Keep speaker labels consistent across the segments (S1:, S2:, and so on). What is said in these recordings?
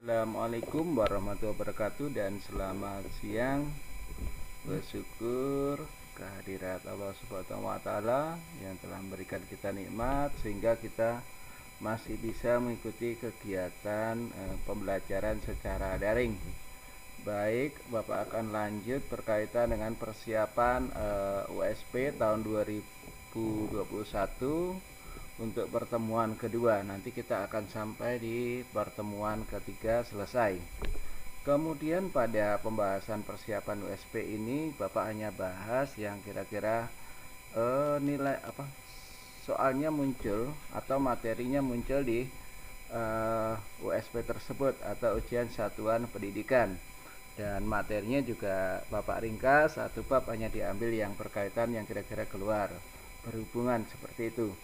S1: Assalamualaikum warahmatullahi wabarakatuh dan selamat siang. Bersyukur kehadirat Allah Subhanahu wa taala yang telah memberikan kita nikmat sehingga kita masih bisa mengikuti kegiatan pembelajaran secara daring. Baik, Bapak akan lanjut berkaitan dengan persiapan USP tahun 2021 untuk pertemuan kedua. Nanti kita akan sampai di pertemuan ketiga selesai. Kemudian pada pembahasan persiapan USP ini Bapak hanya bahas yang kira-kira nilai soalnya muncul atau materinya muncul di USP tersebut atau ujian satuan pendidikan, dan materinya juga Bapak ringkas, satu bab hanya diambil yang berkaitan yang kira-kira keluar berhubungan seperti itu.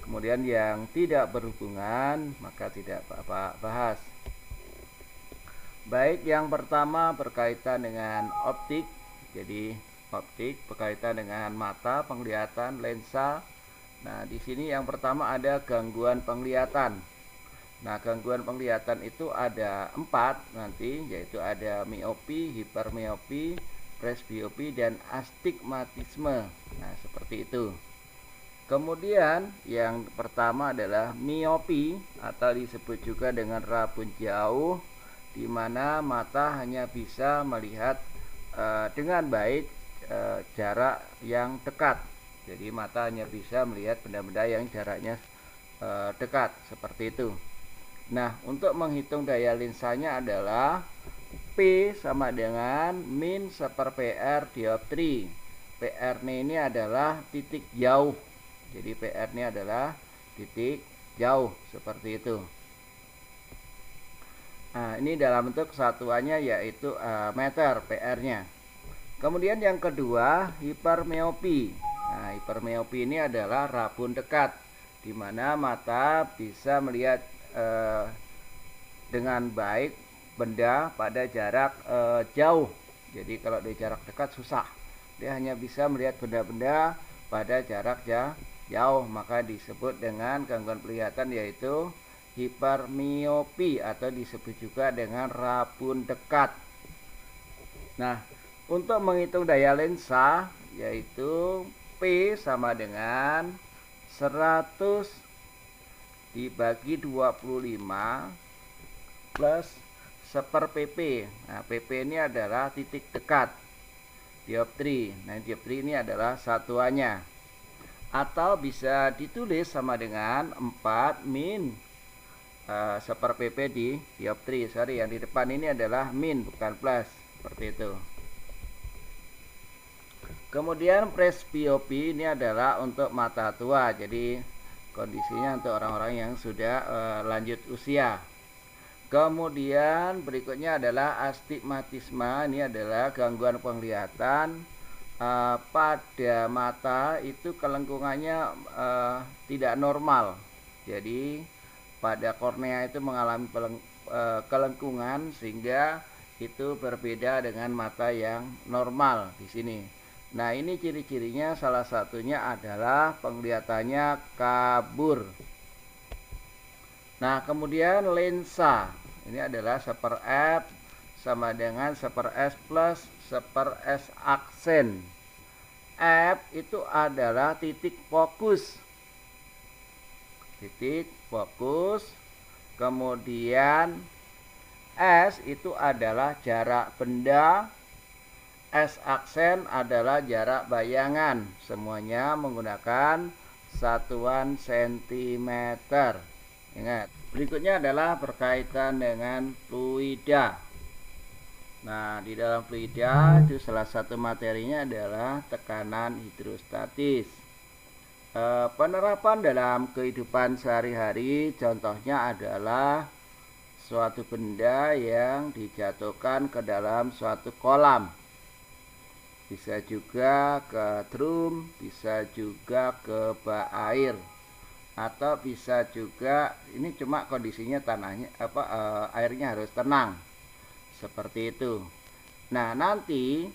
S1: Kemudian yang tidak berhubungan maka tidak Bapak bahas. Baik, yang pertama berkaitan dengan optik. Jadi optik berkaitan dengan mata, penglihatan, lensa. Nah, di sini yang pertama ada gangguan penglihatan. Nah, gangguan penglihatan itu ada 4 nanti, yaitu ada miopi, hipermiopi, presbiopi, dan astigmatisme. Nah, seperti itu. Kemudian yang pertama adalah miopi atau disebut juga dengan rabun jauh, di mana mata hanya bisa melihat dengan baik jarak yang dekat. Jadi mata hanya bisa melihat benda-benda yang jaraknya dekat, seperti itu. Nah, untuk menghitung daya lensanya adalah P sama dengan min seper PR dioptri. PR ini adalah titik jauh. Jadi PR ini adalah titik jauh, seperti itu. Nah, ini dalam bentuk kesatuannya yaitu meter PR-nya. Kemudian yang kedua, hipermeopi. Nah, hipermeopi ini adalah rabun dekat, di mana mata bisa melihat dengan baik benda pada jarak jauh. Jadi kalau di jarak dekat susah. Dia hanya bisa melihat benda-benda pada jarak jauh, maka disebut dengan gangguan penglihatan yaitu hipermiopi atau disebut juga dengan rabun dekat. Nah, untuk menghitung daya lensa yaitu P sama dengan 100 dibagi 25 plus seper PP. Nah, PP ini adalah titik dekat dioptri. Nah, dioptri ini adalah satuannya. Atau bisa ditulis sama dengan 4 min seper PP di dioptri. Sorry, yang di depan ini adalah min bukan plus, seperti itu. Kemudian presbiopi ini adalah untuk mata tua. Jadi kondisinya untuk orang-orang yang sudah lanjut usia. Kemudian berikutnya adalah astigmatisme. Ini adalah gangguan penglihatan pada mata itu kelengkungannya tidak normal. Jadi pada kornea itu mengalami kelengkungan sehingga itu berbeda dengan mata yang normal di sini. Nah, ini ciri-cirinya salah satunya adalah penglihatannya kabur. Nah, kemudian lensa. Ini adalah seper F sama dengan seper S plus seper S aksen. F itu adalah titik fokus. Titik fokus. Kemudian S itu adalah jarak benda. S aksen adalah jarak bayangan. Semuanya menggunakan satuan sentimeter. Ingat, berikutnya adalah berkaitan dengan fluida. Nah, di dalam fluida itu salah satu materinya adalah tekanan hidrostatis. Penerapan dalam kehidupan sehari-hari contohnya adalah suatu benda yang dijatuhkan ke dalam suatu kolam. Bisa juga ke drum, bisa juga ke bak air, atau bisa juga ini cuma kondisinya tanahnya airnya harus tenang. Seperti itu. Nah, nanti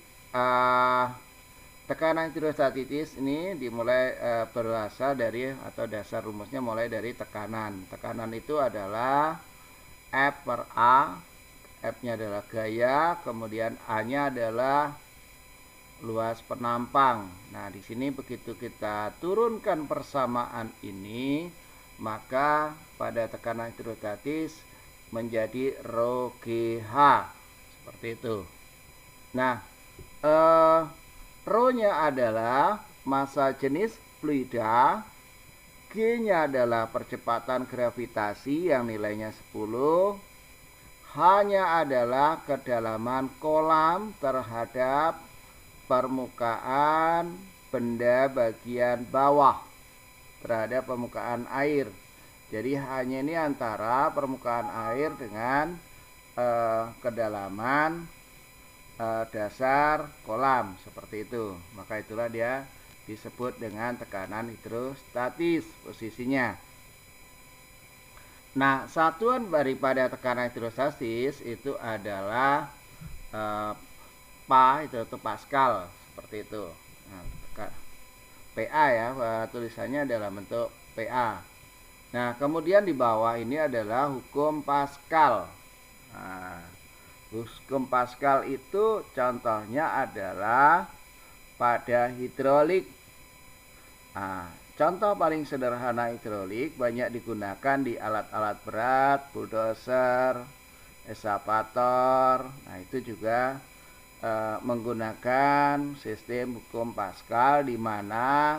S1: tekanan hidrostatis ini dimulai berasal dari atau dasar rumusnya mulai dari tekanan. Tekanan itu adalah F per A. F-nya adalah gaya, kemudian A-nya adalah luas penampang. Nah, di sini begitu kita turunkan persamaan ini, maka pada tekanan hidrostatis menjadi rho GH. Seperti itu. Nah, rho-nya adalah massa jenis fluida, G-nya adalah percepatan gravitasi yang nilainya 10, H-nya adalah kedalaman kolam terhadap permukaan benda bagian bawah terhadap permukaan air. Jadi hanya ini antara permukaan air dengan kedalaman dasar kolam, seperti itu. Maka itulah dia disebut dengan tekanan hidrostatis posisinya. Nah, satuan daripada tekanan hidrostatis itu adalah Pa itu Pascal, seperti itu. Nah, PA ya, tulisannya dalam bentuk PA. Nah, kemudian di bawah ini adalah hukum Pascal. Nah, hukum Pascal itu contohnya adalah pada hidrolik. Nah, contoh paling sederhana hidrolik banyak digunakan di alat-alat berat, bulldozer, eskavator. Nah, itu juga menggunakan sistem hukum Pascal, di mana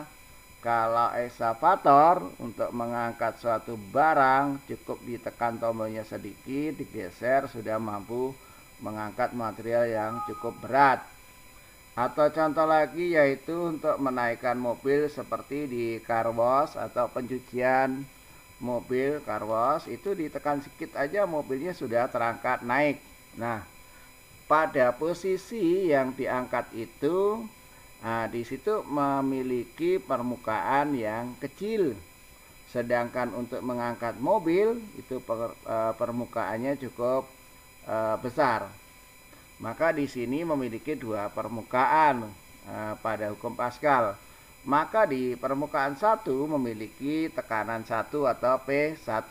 S1: kalau eskavator untuk mengangkat suatu barang cukup ditekan tombolnya sedikit, digeser, sudah mampu mengangkat material yang cukup berat. Atau contoh lagi yaitu untuk menaikkan mobil seperti di car wash atau pencucian mobil car wash, itu ditekan sedikit aja mobilnya sudah terangkat naik. Nah, pada posisi yang diangkat itu, di situ memiliki permukaan yang kecil. Sedangkan untuk mengangkat mobil itu permukaannya cukup besar. Maka di sini memiliki dua permukaan pada hukum Pascal. Maka di permukaan 1 memiliki tekanan 1 atau P1.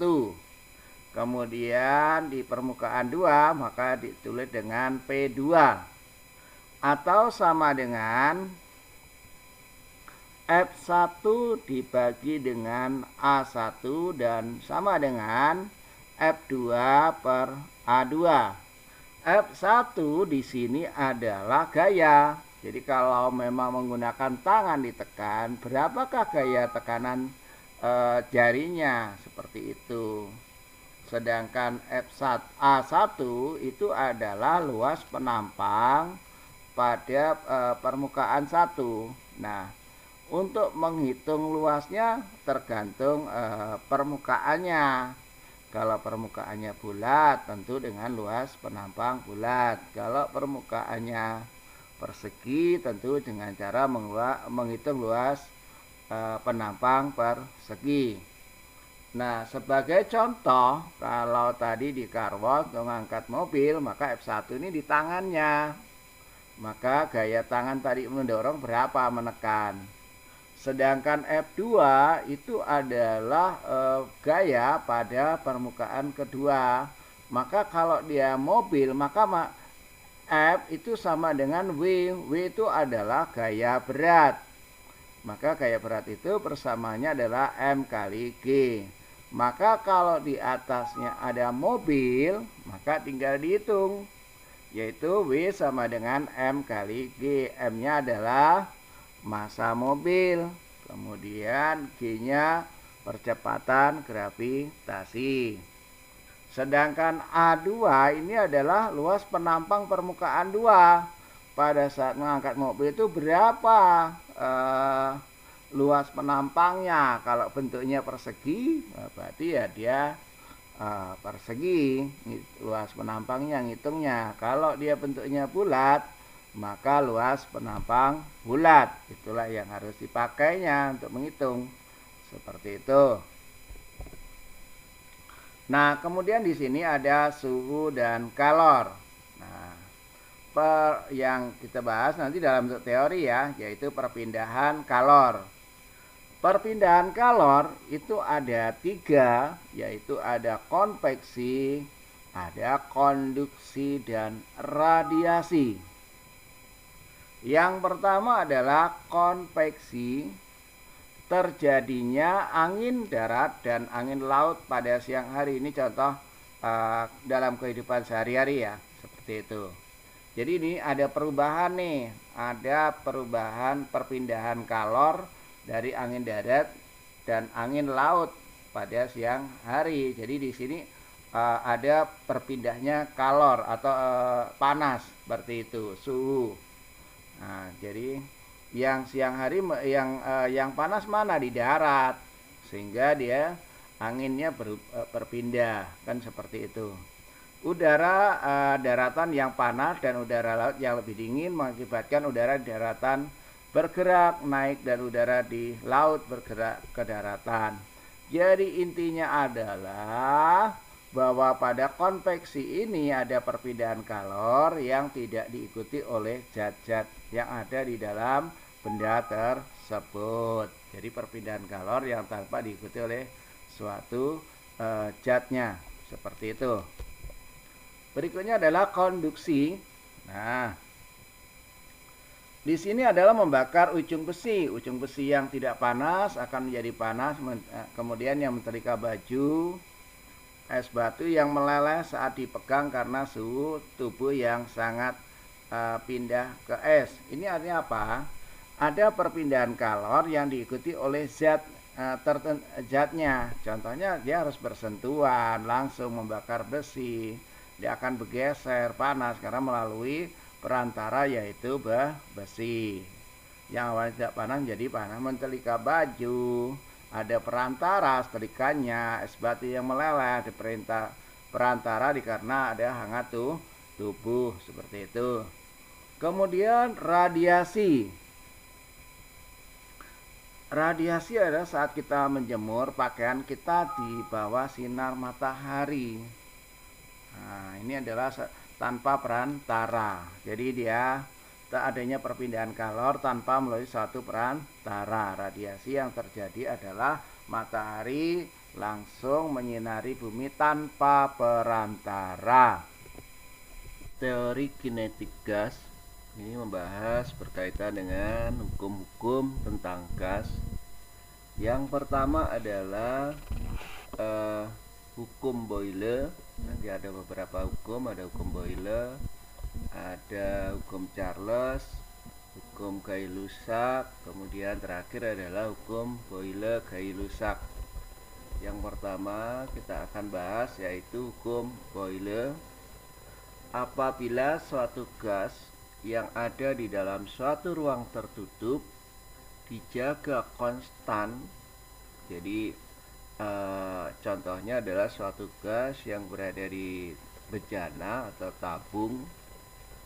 S1: Kemudian di permukaan 2 maka ditulis dengan P2. Atau sama dengan F1 dibagi dengan A1 dan sama dengan F2 per A2. F1 di sini adalah gaya. Jadi kalau memang menggunakan tangan ditekan, berapakah gaya tekanan jarinya, seperti itu. Sedangkan F1 A1 itu adalah luas penampang pada permukaan 1. Nah, untuk menghitung luasnya tergantung permukaannya. Kalau permukaannya bulat, tentu dengan luas penampang bulat. Kalau permukaannya persegi, tentu dengan cara menghitung luas penampang persegi. Nah, sebagai contoh, kalau tadi di car wash untuk mengangkat mobil, maka F1 ini di tangannya. Maka gaya tangan tadi mendorong berapa menekan. Sedangkan F2 itu adalah gaya pada permukaan kedua. Maka kalau dia mobil, maka F itu sama dengan W. W itu adalah gaya berat. Maka gaya berat itu persamaannya adalah M kali G. Maka kalau di atasnya ada mobil, maka tinggal dihitung. Yaitu W sama dengan M kali G. M-nya adalah massa mobil, kemudian G-nya percepatan gravitasi. Sedangkan A2 ini adalah luas penampang permukaan 2. Pada saat mengangkat mobil itu berapa luas penampangnya? Kalau bentuknya persegi, berarti ya dia persegi, luas penampangnya ngitungnya. Kalau dia bentuknya bulat, maka luas penampang bulat. Itulah yang harus dipakainya untuk menghitung. Seperti itu. Nah, kemudian di sini ada suhu dan kalor. Nah, yang kita bahas nanti dalam bentuk teori ya, yaitu perpindahan kalor. Perpindahan kalor itu ada 3, yaitu ada konveksi, ada konduksi dan radiasi. Yang pertama adalah konveksi, terjadinya angin darat dan angin laut pada siang hari. Ini contoh dalam kehidupan sehari-hari ya, seperti itu. Jadi ini ada perubahan nih, ada perubahan perpindahan kalor dari angin darat dan angin laut pada siang hari. Jadi di sini ada perpindahnya kalor atau panas seperti itu, suhu. Nah, jadi yang siang hari yang panas mana di darat, sehingga dia anginnya berpindah kan seperti itu. Udara daratan yang panas dan udara laut yang lebih dingin mengakibatkan udara di daratan bergerak naik dan udara di laut bergerak ke daratan. Jadi intinya adalah bahwa pada konveksi ini ada perpindahan kalor yang tidak diikuti oleh zat-zat yang ada di dalam benda tersebut. Jadi perpindahan kalor yang tanpa diikuti oleh suatu zatnya, seperti itu. Berikutnya adalah konduksi. Nah, di sini adalah membakar ujung besi. Ujung besi yang tidak panas akan menjadi panas, kemudian yang menterika baju, es batu yang meleleh saat dipegang karena suhu tubuh yang sangat pindah ke es. Ini artinya apa? Ada perpindahan kalor yang diikuti oleh zatnya. Contohnya dia harus bersentuhan, langsung membakar besi. Dia akan bergeser panas karena melalui perantara yaitu besi. Yang awalnya tidak panas jadi panas. Mentelika baju, ada perantara setrikanya, es batu yang meleleh di perantara karena ada hangat tubuh seperti itu. Kemudian radiasi. Radiasi adalah saat kita menjemur pakaian kita di bawah sinar matahari. Nah, ini adalah tanpa perantara. Jadi dia tak adanya perpindahan kalor tanpa melalui suatu perantara. Radiasi yang terjadi adalah matahari langsung menyinari bumi tanpa perantara. Teori kinetik gas ini membahas berkaitan dengan hukum-hukum tentang gas. Yang pertama adalah hukum Boyle. Nanti ada beberapa hukum, ada hukum Boyle, ada hukum Charles, hukum Gay-Lussac, kemudian terakhir adalah hukum Boyle-Gay-Lussac. Yang pertama kita akan bahas yaitu hukum Boyle. Apabila suatu gas yang ada di dalam suatu ruang tertutup dijaga konstan, jadi contohnya adalah suatu gas yang berada di bejana atau tabung,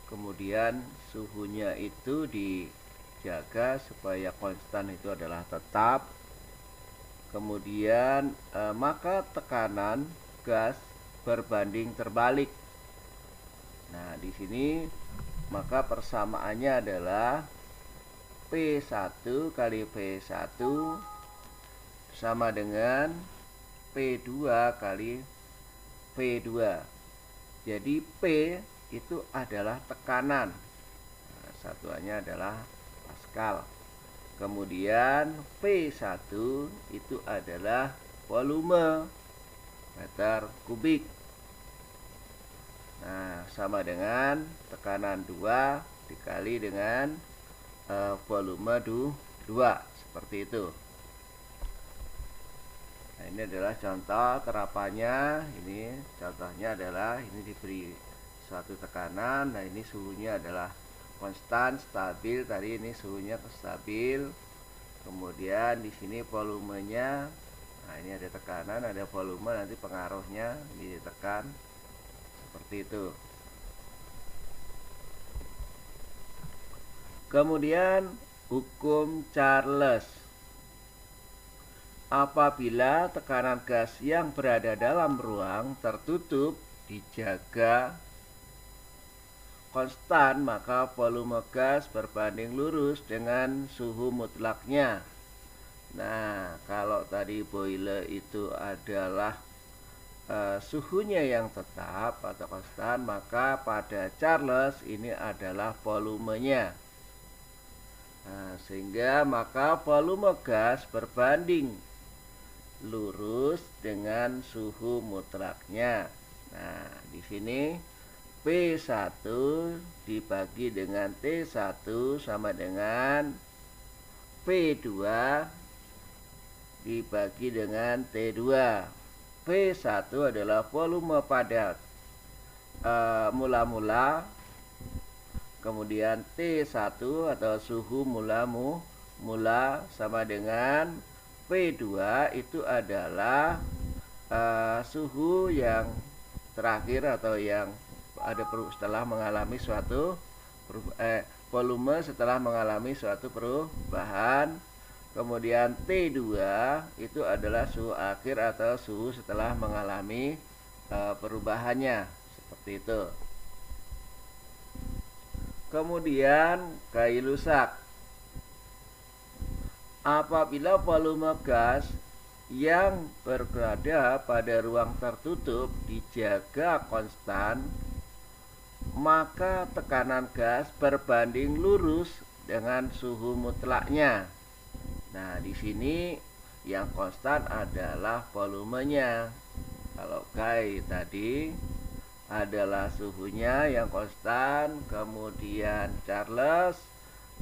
S1: kemudian suhunya itu dijaga supaya konstan itu adalah tetap, kemudian maka tekanan gas berbanding terbalik. Nah, di sini maka persamaannya adalah P1 kali P1 sama dengan P2 kali P2. Jadi P itu adalah tekanan. Nah, satuannya adalah Pascal. Kemudian P1 itu adalah volume meter kubik. Nah, sama dengan tekanan 2 dikali dengan volume 2, seperti itu. Nah, ini adalah contoh terapannya. Ini contohnya adalah ini diberi suatu tekanan. Nah, ini suhunya adalah konstan, stabil. Tadi ini suhunya stabil. Kemudian di sini volumenya. Nah, ini ada tekanan, ada volume, nanti pengaruhnya ditekan seperti itu. Kemudian hukum Charles. Apabila tekanan gas yang berada dalam ruang tertutup dijaga konstan, maka volume gas berbanding lurus dengan suhu mutlaknya. Nah, kalau tadi Boyle itu adalah suhunya yang tetap atau konstan, maka pada Charles ini adalah volumenya. Nah, sehingga maka volume gas berbanding lurus dengan suhu mutlaknya. Nah, di sini P1 dibagi dengan T1 sama dengan P2 dibagi dengan T2. P1 adalah volume padat mula-mula, kemudian T1 atau suhu mula sama dengan P2 itu adalah suhu yang terakhir atau yang ada setelah mengalami suatu volume setelah mengalami suatu perubahan. Kemudian T2 itu adalah suhu akhir atau suhu setelah mengalami perubahannya, seperti itu. Kemudian Gay-Lussac, apabila volume gas yang berada pada ruang tertutup dijaga konstan, maka tekanan gas berbanding lurus dengan suhu mutlaknya. Nah, di sini yang konstan adalah volumenya. Kalau Gay tadi adalah suhunya yang konstan, kemudian Charles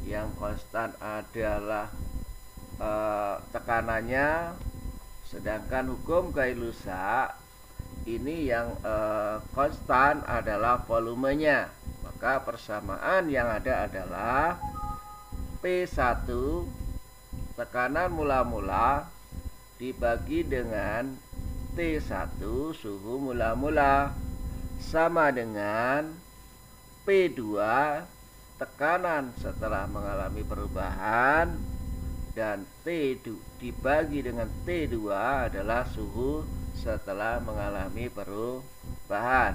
S1: yang konstan adalah tekanannya, sedangkan hukum Gay-Lussac ini yang konstan adalah volumenya. Maka persamaan yang ada adalah P1 tekanan mula-mula dibagi dengan T1 suhu mula-mula sama dengan P2 tekanan setelah mengalami perubahan, dan T2 dibagi dengan T2 adalah suhu setelah mengalami perubahan.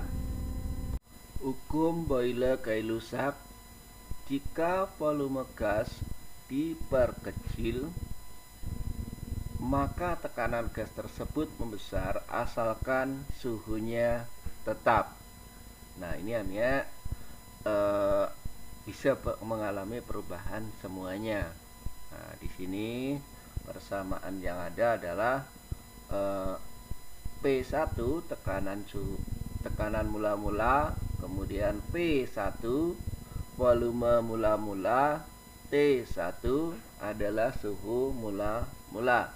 S1: Hukum Boyle-Gay-Lussac, jika volume gas diperkecil, maka tekanan gas tersebut membesar asalkan suhunya tetap. Nah, ini hanya bisa mengalami perubahan semuanya. Nah, di sini persamaan yang ada adalah P1 tekanan mula-mula, kemudian P1 volume mula-mula, T1 adalah suhu mula-mula,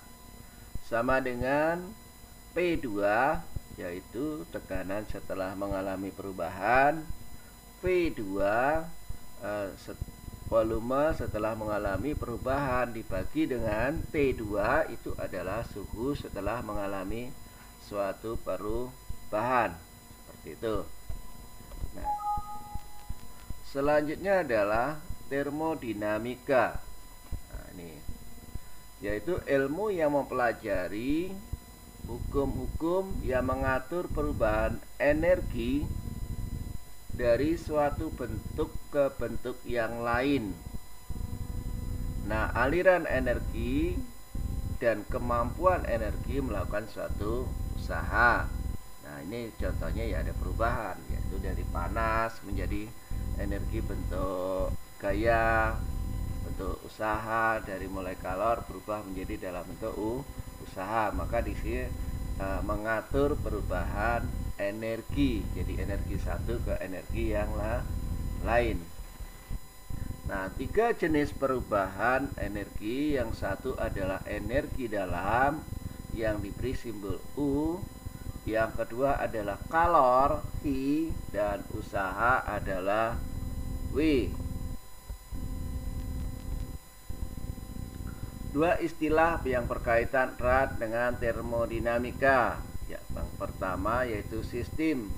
S1: sama dengan P2 yaitu tekanan setelah mengalami perubahan, P2 volume setelah mengalami perubahan dibagi dengan T2 itu adalah suhu setelah mengalami suatu perubahan, seperti itu. Nah, selanjutnya adalah termodinamika. Nah, ini yaitu ilmu yang mempelajari hukum-hukum yang mengatur perubahan energi dari suatu bentuk ke bentuk yang lain. Nah, aliran energi dan kemampuan energi melakukan suatu usaha. Nah, ini contohnya ya ada perubahan, yaitu dari panas menjadi energi bentuk gaya, bentuk usaha, dari mulai kalor berubah menjadi dalam bentuk usaha. Maka di sini mengatur perubahan energi, jadi energi satu ke energi yang lain. Nah, 3 jenis perubahan energi. Yang satu adalah energi dalam yang diberi simbol U. Yang kedua adalah kalor I, dan usaha adalah W. Dua istilah yang berkaitan erat dengan termodinamika. Yang pertama yaitu sistem,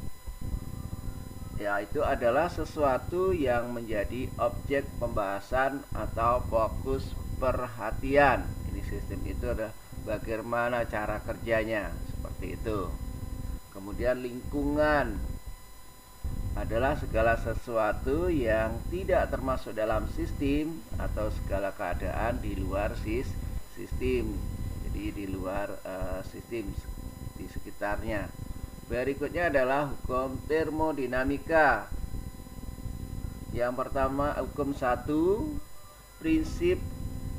S1: yaitu adalah sesuatu yang menjadi objek pembahasan atau fokus perhatian. Ini sistem itu adalah bagaimana cara kerjanya, seperti itu. Kemudian lingkungan adalah segala sesuatu yang tidak termasuk dalam sistem atau segala keadaan di luar sistem. Jadi di luar sistem, di sekitarnya. Berikutnya adalah hukum termodinamika. Yang pertama, hukum 1, prinsip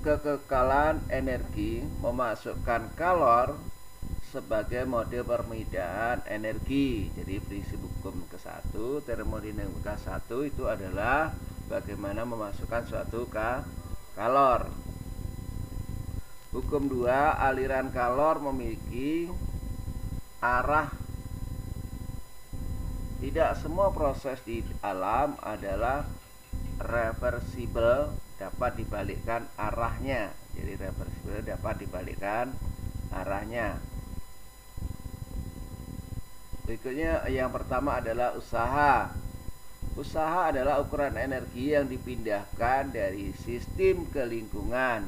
S1: kekekalan energi memasukkan kalor sebagai mode perpindahan energi. Jadi prinsip hukum ke-1 termodinamika 1 itu adalah bagaimana memasukkan suatu kalor. Hukum 2, aliran kalor memiliki arah. Tidak semua proses di alam adalah reversible, dapat dibalikkan arahnya. Jadi reversible dapat dibalikkan arahnya. Berikutnya yang pertama adalah usaha. Usaha adalah ukuran energi yang dipindahkan dari sistem ke lingkungan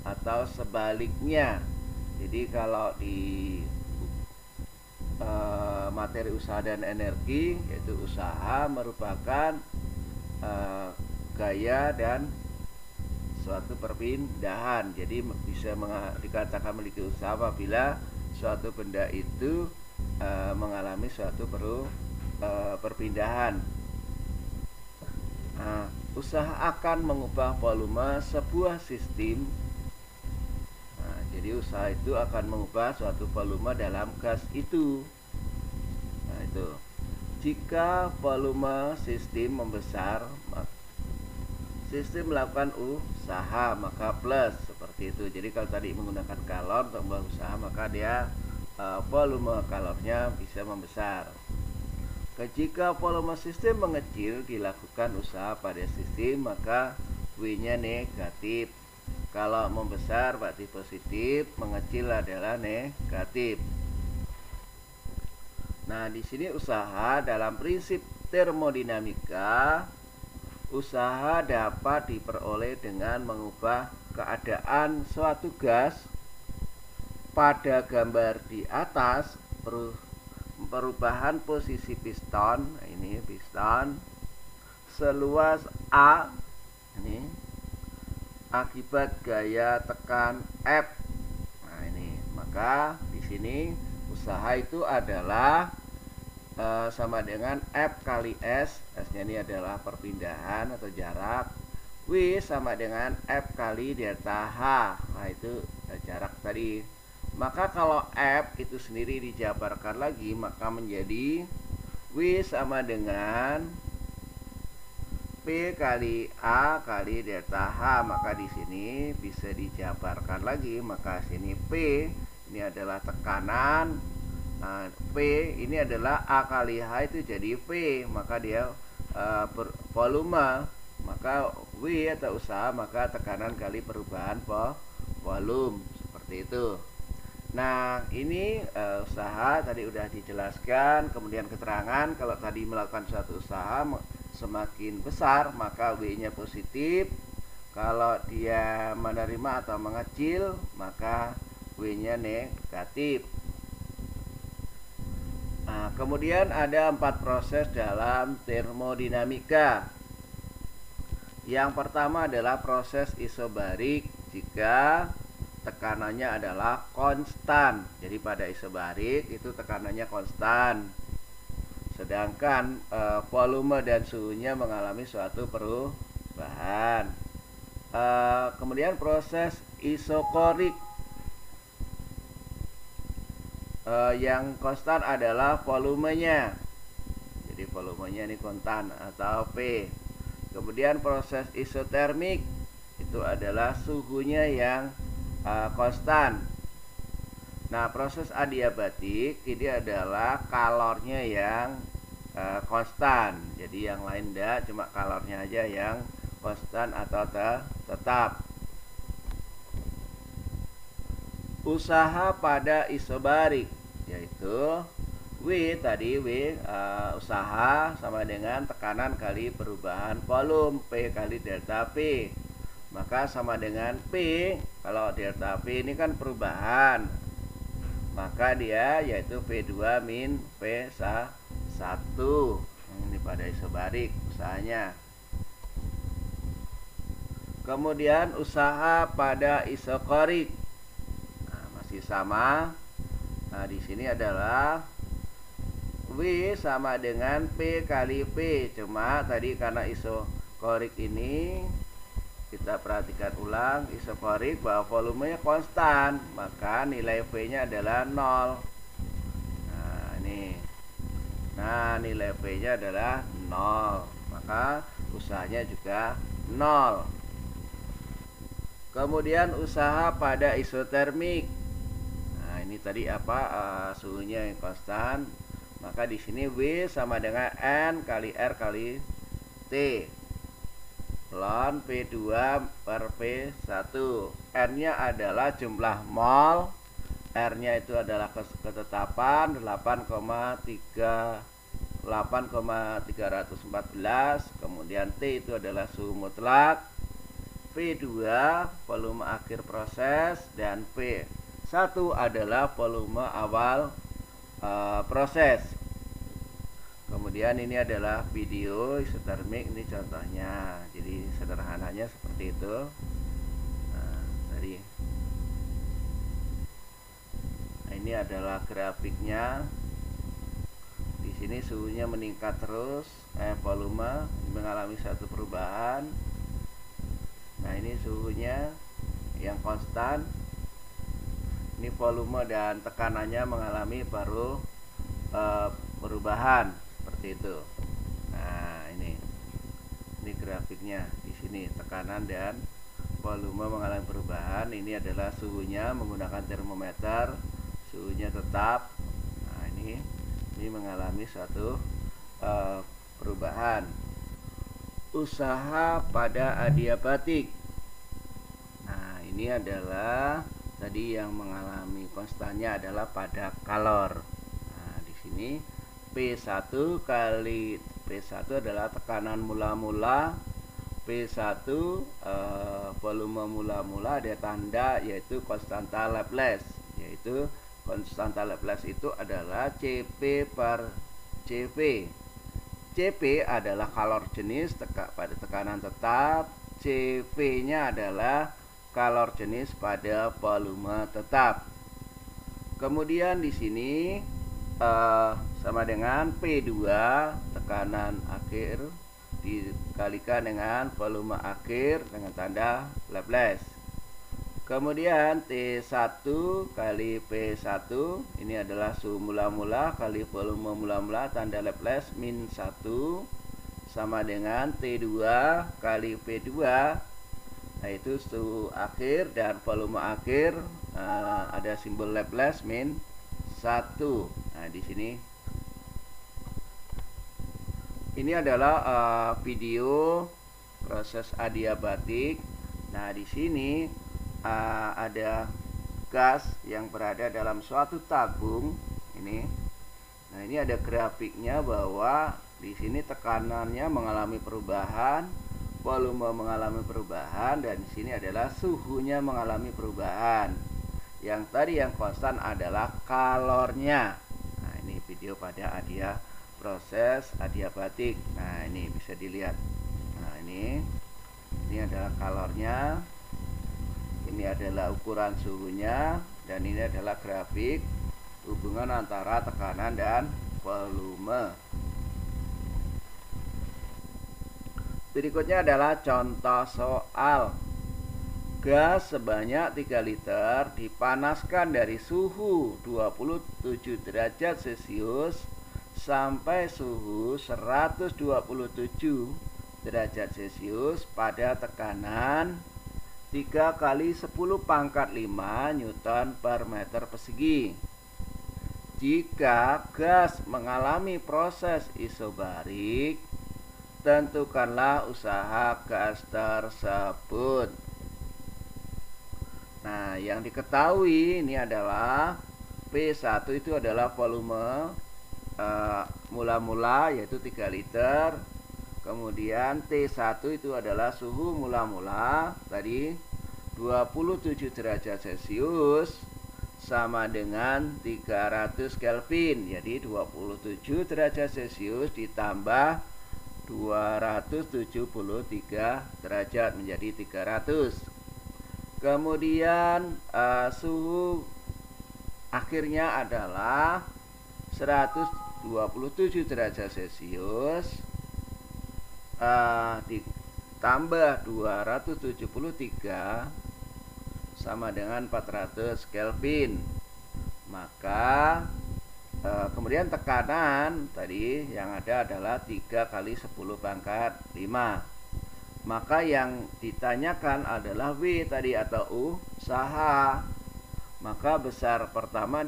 S1: atau sebaliknya. Jadi kalau di materi usaha dan energi, yaitu usaha merupakan gaya dan suatu perpindahan. Jadi bisa dikatakan memiliki usaha apabila suatu benda itu mengalami suatu perpindahan. Usaha akan mengubah volume sebuah sistem. Jadi usaha itu akan mengubah suatu volume dalam gas itu. Itu. Jika volume sistem membesar, sistem melakukan usaha, maka plus seperti itu. Jadi kalau tadi menggunakan kalor untuk membuat usaha, maka dia volume kalornya bisa membesar. Jika volume sistem mengecil, dilakukan usaha pada sistem, maka W-nya negatif. Kalau membesar berarti positif, mengecil adalah negatif. Nah, di sini usaha dalam prinsip termodinamika, usaha dapat diperoleh dengan mengubah keadaan suatu gas. Pada gambar di atas, perubahan posisi piston, ini piston seluas A, ini akibat gaya tekan F. Nah, ini maka di sini usaha itu adalah sama dengan F kali S. S-nya ini adalah perpindahan atau jarak. W sama dengan F kali delta H. Nah, itu jarak tadi. Maka kalau F itu sendiri dijabarkan lagi, maka menjadi W sama dengan P kali A kali delta H. Maka di sini bisa dijabarkan lagi, maka sini P ini adalah tekanan, P ini adalah A kali H, itu jadi V, maka dia volume, maka W atau usaha, maka tekanan kali perubahan volume, seperti itu. Nah, ini usaha tadi udah dijelaskan. Kemudian keterangan, kalau tadi melakukan suatu usaha semakin besar, maka W-nya positif. Kalau dia menerima atau mengecil, maka W-nya negatif. Nah, kemudian ada 4 proses dalam termodinamika. Yang pertama adalah proses isobarik jika tekanannya adalah konstan. Jadi pada isobarik itu tekanannya konstan, sedangkan volume dan suhunya mengalami suatu perubahan. Kemudian proses isokorik, yang konstan adalah volumenya. Jadi volumenya ini konstan atau P. Kemudian proses isotermik itu adalah suhunya yang konstan. Nah, proses adiabatik ini adalah kalornya yang konstan. Jadi yang lain enggak, cuma kalornya aja yang konstan atau tetap. Usaha pada isobarik, yaitu W tadi, usaha sama dengan tekanan kali perubahan volume, P kali delta P. Maka sama dengan P, kalau delta P ini kan perubahan, maka dia yaitu P2 min P1. Ini pada isobarik usahanya. Kemudian usaha pada isokorik, nah, masih sama. Nah, di sini adalah W sama dengan P kali P. Cuma tadi karena isokorik ini, kita perhatikan ulang isokorik bahwa volumenya konstan, maka nilai V-nya adalah 0. Nah, ini. Nah, nilai V-nya adalah 0. Maka usahanya juga 0. Kemudian usaha pada isotermik. Nah, ini tadi apa? Suhunya yang konstan. Maka di sini W sama dengan N kali R kali T. Ln P2 per P1. N-nya adalah jumlah mol, R-nya itu adalah ketetapan 8,314, kemudian T itu adalah suhu mutlak, P2 volume akhir proses, dan P1 adalah volume awal proses. Kemudian ini adalah video isotermik, ini contohnya. Jadi sederhananya seperti itu. Nah, ini adalah grafiknya. Di sini suhunya meningkat terus, volume mengalami satu perubahan. Nah, ini suhunya yang konstan. Ini volume dan tekanannya mengalami baru perubahan. Seperti itu. Nah, ini grafiknya. Di sini tekanan dan volume mengalami perubahan. Ini adalah suhunya menggunakan termometer, suhunya tetap. Nah, ini mengalami suatu perubahan. Usaha pada adiabatik. Nah, ini adalah tadi yang mengalami konstannya adalah pada kalor. Nah, di sini P1 kali P1 adalah tekanan mula-mula, P1 volume mula-mula, ada tanda yaitu konstanta Laplace, yaitu konstanta Laplace itu adalah Cp per Cv. Cp adalah kalor jenis pada tekanan tetap, Cv nya adalah kalor jenis pada volume tetap. Kemudian di sini sama dengan P2 tekanan akhir dikalikan dengan volume akhir dengan tanda Laplace. Kemudian T1 kali P1 ini adalah suhu mula-mula kali volume mula-mula tanda Laplace min 1 sama dengan T2 kali P2, yaitu suhu akhir dan volume akhir, ada simbol Laplace min 1. Nah, di sini ini adalah video proses adiabatik. Nah, di sini ada gas yang berada dalam suatu tabung ini. Nah, ini ada grafiknya bahwa di sini tekanannya mengalami perubahan, volume mengalami perubahan, dan di sini adalah suhunya mengalami perubahan. Yang tadi yang konstan adalah kalornya. Nah, ini video pada proses adiabatik. Nah, ini bisa dilihat. Nah, ini adalah kalornya. Ini adalah ukuran suhunya, dan ini adalah grafik hubungan antara tekanan dan volume. Berikutnya adalah contoh soal. Gas sebanyak 3 liter dipanaskan dari suhu 27 derajat Celcius sampai suhu 127 derajat Celcius pada tekanan 3 kali 10 pangkat 5 Newton per meter persegi. Jika gas mengalami proses isobarik, tentukanlah usaha gas tersebut. Nah, yang diketahui ini adalah P1 itu adalah volume mula-mula yaitu 3 liter. Kemudian T1 itu adalah suhu mula-mula tadi 27 derajat Celcius sama dengan 300 Kelvin. Jadi 27 derajat Celcius ditambah 273 derajat menjadi 300. Kemudian suhu akhirnya adalah 127 27 derajat Celcius ditambah 273 sama dengan 400 Kelvin. Maka kemudian tekanan tadi yang ada adalah 3 kali 10 pangkat 5. Maka yang ditanyakan adalah W tadi atau usaha. Maka besar pertama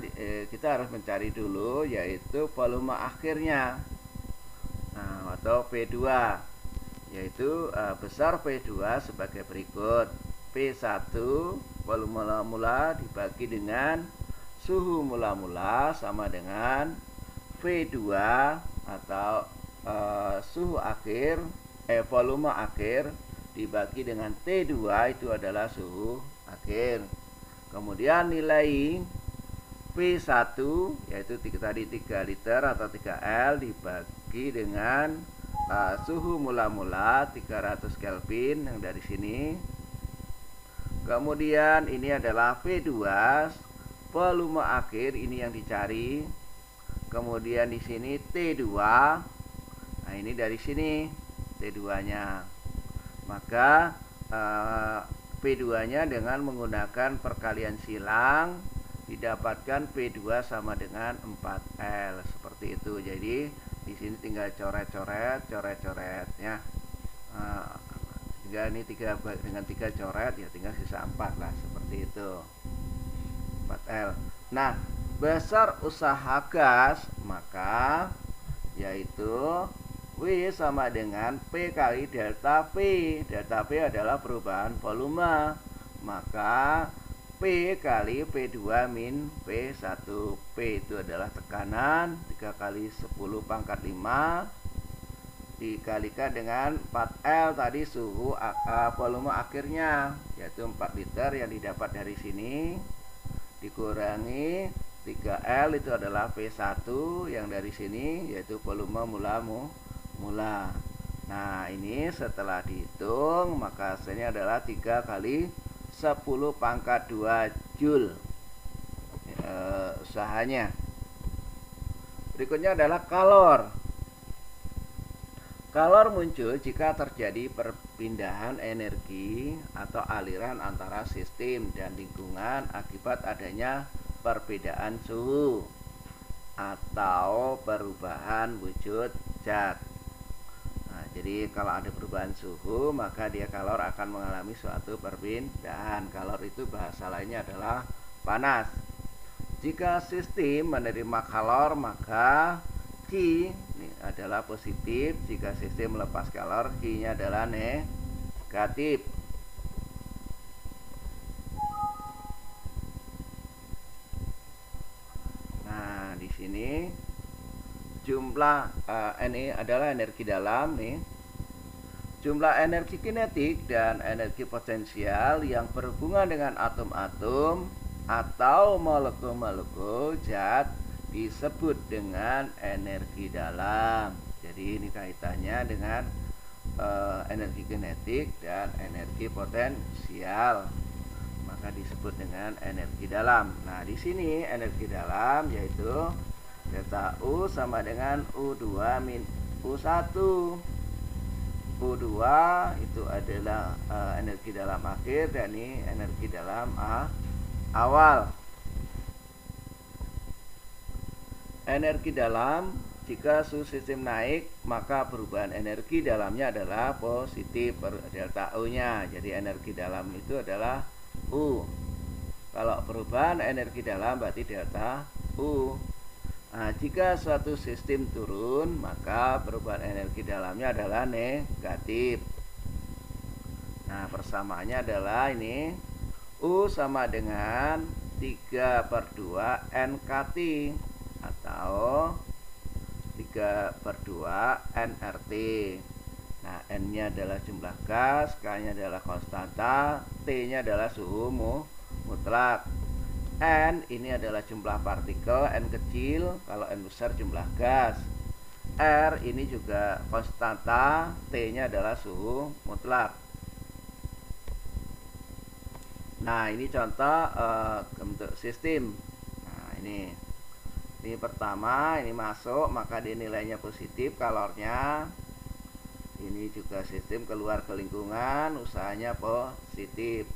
S1: kita harus mencari dulu, yaitu volume akhirnya, atau P2, yaitu besar P2 sebagai berikut. P1 volume mula dibagi dengan suhu mula-mula sama dengan V2 atau suhu akhir, volume akhir dibagi dengan T2, itu adalah suhu akhir. Kemudian nilai P1 yaitu tadi 3 liter atau 3L dibagi dengan suhu mula-mula 300 Kelvin yang dari sini. Kemudian ini adalah V2, volume akhir, ini yang dicari. Kemudian di sini T2. Nah, ini dari sini T2-nya. Maka P2-nya dengan menggunakan perkalian silang didapatkan P2 sama dengan 4L seperti itu. Jadi di sini tinggal coret-coret ya. Sehingga ini dengan 3 coret ya tinggal sisa 4 lah, seperti itu. 4L. Nah, besar usaha gas maka yaitu W sama dengan P kali delta P. Delta P adalah perubahan volume. Maka P kali P2 min P1. P itu adalah tekanan, 3 kali 10 pangkat 5 dikalikan dengan 4L tadi suhu volume akhirnya, yaitu 4 liter yang didapat dari sini, dikurangi 3L itu adalah P1 yang dari sini, yaitu volume mula. Nah, ini setelah dihitung maka hasilnya adalah 3 kali 10 pangkat 2 Joule usahanya. Berikutnya adalah kalor. Kalor muncul jika terjadi perpindahan energi atau aliran antara sistem dan lingkungan akibat adanya perbedaan suhu atau perubahan wujud zat. Nah, jadi kalau ada perubahan suhu maka dia kalor akan mengalami suatu perpindahan. Kalor itu bahasa lainnya adalah panas. Jika sistem menerima kalor maka Q ini adalah positif. Jika sistem melepas kalor, Q-nya adalah negatif. Nah, di sini jumlah ini adalah energi dalam nih. Jumlah energi kinetik dan energi potensial yang berhubungan dengan atom-atom atau molekul-molekul zat disebut dengan energi dalam. Jadi ini kaitannya dengan energi kinetik dan energi potensial, maka disebut dengan energi dalam. Nah, di sini energi dalam yaitu delta U sama dengan U2 min U1. U2 itu adalah energi dalam akhir dan ini energi dalam awal. Energi dalam, jika suhu sistem naik maka perubahan energi dalamnya adalah positif delta U-nya. Jadi energi dalam itu adalah U. Kalau perubahan energi dalam berarti delta U. Nah, jika suatu sistem turun maka perubahan energi dalamnya adalah negatif. Nah, persamaannya adalah ini U sama dengan 3/2 NKT atau 3/2 nRT. Nah, N-nya adalah jumlah gas, K-nya adalah konstanta, T-nya adalah suhu mutlak. N ini adalah jumlah partikel, N kecil, kalau N besar jumlah gas. R ini juga konstanta, T-nya adalah suhu mutlak. Nah, ini contoh bentuk sistem. Nah, ini Ini pertama, ini masuk, maka dia nilainya positif kalornya. Ini juga sistem keluar ke lingkungan, usahanya positif.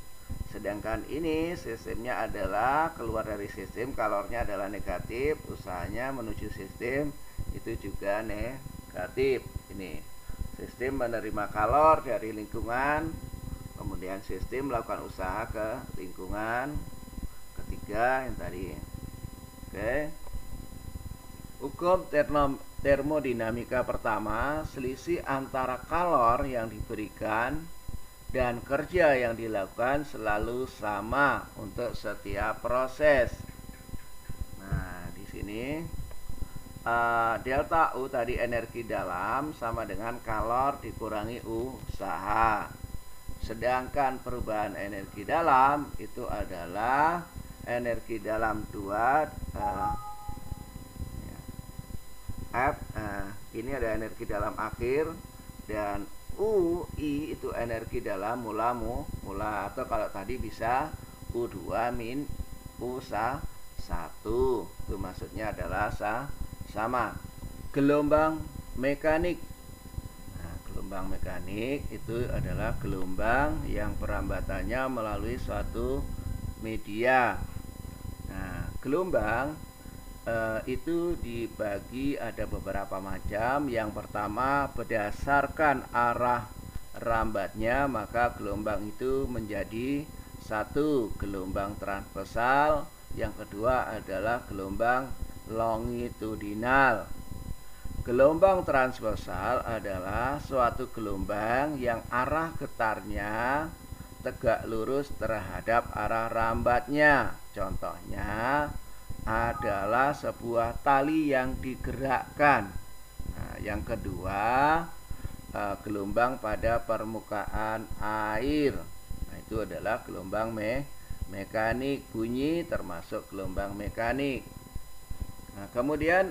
S1: Sedangkan ini sistemnya adalah keluar dari sistem, kalornya adalah negatif, usahanya menuju sistem itu juga negatif. Ini sistem menerima kalor dari lingkungan, kemudian sistem melakukan usaha ke lingkungan. Ketiga yang tadi. Oke. Hukum termodinamika pertama, selisih antara kalor yang diberikan dan kerja yang dilakukan selalu sama untuk setiap proses. Nah, di sini delta U tadi energi dalam sama dengan kalor dikurangi usaha. Sedangkan perubahan energi dalam itu adalah energi dalam 2 F, ini ada energi dalam akhir, dan UI itu energi dalam mula, atau kalau tadi bisa U2 min U1, itu maksudnya adalah sama. Gelombang mekanik. Nah, gelombang mekanik itu adalah gelombang yang perambatannya melalui suatu media. Nah, gelombang itu dibagi ada beberapa macam. Yang pertama, berdasarkan arah rambatnya, maka gelombang itu menjadi satu gelombang transversal. Yang kedua adalah gelombang longitudinal. Gelombang transversal adalah suatu gelombang yang arah getarnya tegak lurus terhadap arah rambatnya. Contohnya adalah sebuah tali yang digerakkan. Nah, yang kedua, gelombang pada permukaan air. Nah, itu adalah gelombang mekanik. Bunyi termasuk gelombang mekanik. Nah, kemudian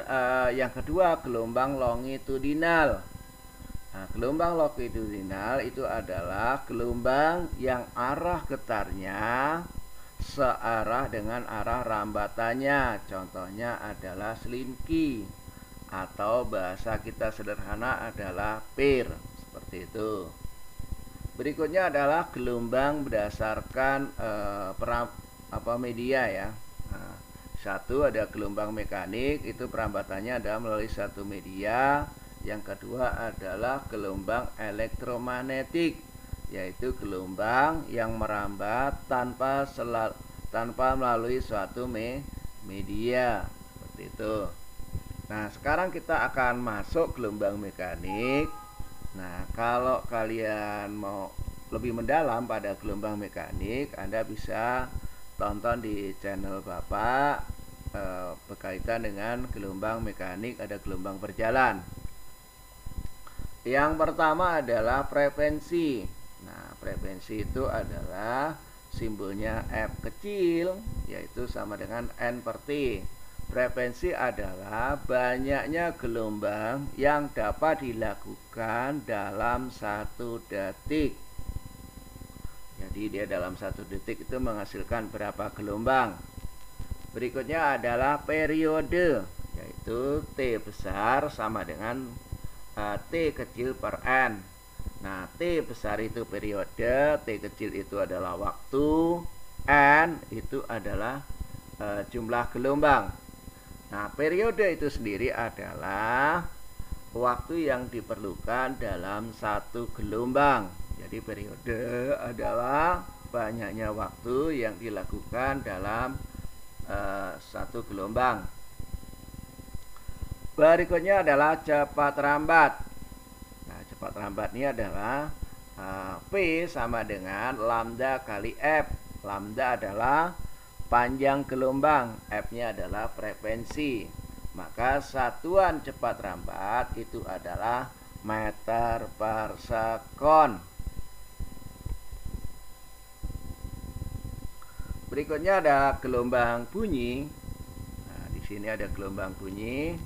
S1: yang kedua, gelombang longitudinal. Nah, gelombang longitudinal itu adalah gelombang yang arah getarnya searah dengan arah rambatannya. Contohnya adalah slinky, atau bahasa kita sederhana adalah pir, seperti itu. Berikutnya adalah gelombang berdasarkan media ya. Nah, satu ada gelombang mekanik, itu perambatannya adalah melalui satu media. Yang kedua adalah gelombang elektromagnetik, yaitu gelombang yang merambat tanpa melalui suatu media, seperti itu. Nah, sekarang kita akan masuk gelombang mekanik. Nah, kalau kalian mau lebih mendalam pada gelombang mekanik, Anda bisa tonton di channel Bapak berkaitan dengan gelombang mekanik, ada gelombang berjalan. Yang pertama adalah frekuensi. Nah, frekuensi itu adalah simbolnya F kecil, yaitu sama dengan N per T. Frekuensi adalah banyaknya gelombang yang dapat dilakukan dalam 1 detik. Jadi dia dalam 1 detik itu menghasilkan berapa gelombang. Berikutnya adalah periode, yaitu T besar sama dengan T kecil per N. Nah, T besar itu periode, T kecil itu adalah waktu, N itu adalah jumlah gelombang. Nah, periode itu sendiri adalah waktu yang diperlukan dalam 1 gelombang. Jadi periode adalah banyaknya waktu yang dilakukan dalam 1 gelombang. Berikutnya adalah cepat rambat. Cepat rambat ini adalah P sama dengan lambda kali F. Lambda adalah panjang gelombang, F-nya adalah frekuensi. Maka satuan cepat rambat itu adalah meter per sekon. Berikutnya ada gelombang bunyi. Nah, di sini ada gelombang bunyi.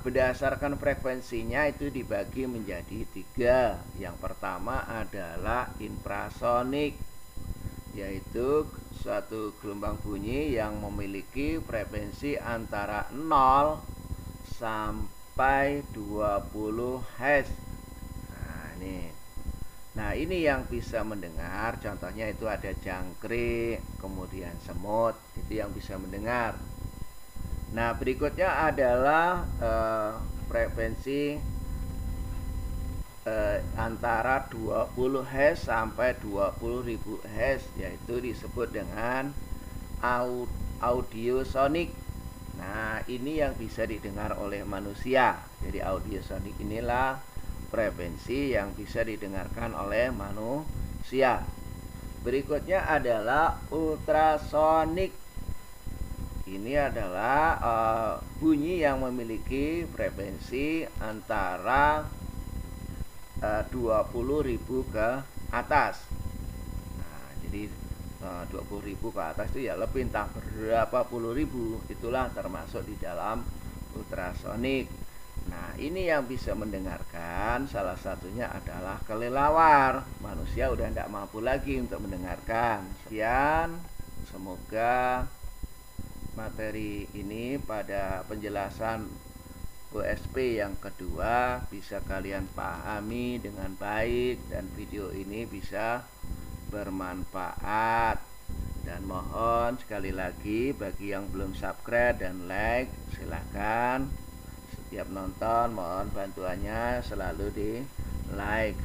S1: Berdasarkan frekuensinya itu dibagi menjadi 3. Yang pertama adalah infrasonik, yaitu suatu gelombang bunyi yang memiliki frekuensi antara 0 sampai 20 Hz. Nah, ini yang bisa mendengar, contohnya itu ada jangkrik, kemudian semut, itu yang bisa mendengar. Nah, berikutnya adalah frekuensi antara 20 Hz sampai 20.000 Hz, yaitu disebut dengan audiosonik. Nah, ini yang bisa didengar oleh manusia. Jadi audiosonik inilah frekuensi yang bisa didengarkan oleh manusia. Berikutnya adalah ultrasonik. Ini adalah bunyi yang memiliki frekuensi antara 20.000 ke atas. Nah, jadi 20.000 ke atas itu ya lebih, entah berapa puluh ribu, itulah termasuk di dalam ultrasonik. Nah, ini yang bisa mendengarkan salah satunya adalah kelelawar. Manusia udah tidak mampu lagi untuk mendengarkan. Sekian, semoga materi ini pada penjelasan USP yang kedua bisa kalian pahami dengan baik dan video ini bisa bermanfaat. Dan mohon sekali lagi bagi yang belum subscribe dan like, silahkan. Setiap nonton mohon bantuannya selalu di like.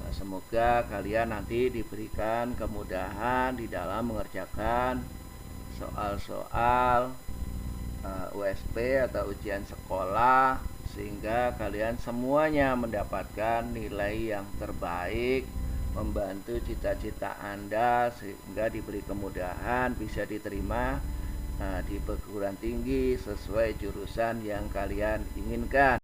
S1: Semoga kalian nanti diberikan kemudahan di dalam mengerjakan soal-soal USP atau ujian sekolah, sehingga kalian semuanya mendapatkan nilai yang terbaik, membantu cita-cita Anda sehingga diberi kemudahan bisa diterima di perguruan tinggi sesuai jurusan yang kalian inginkan.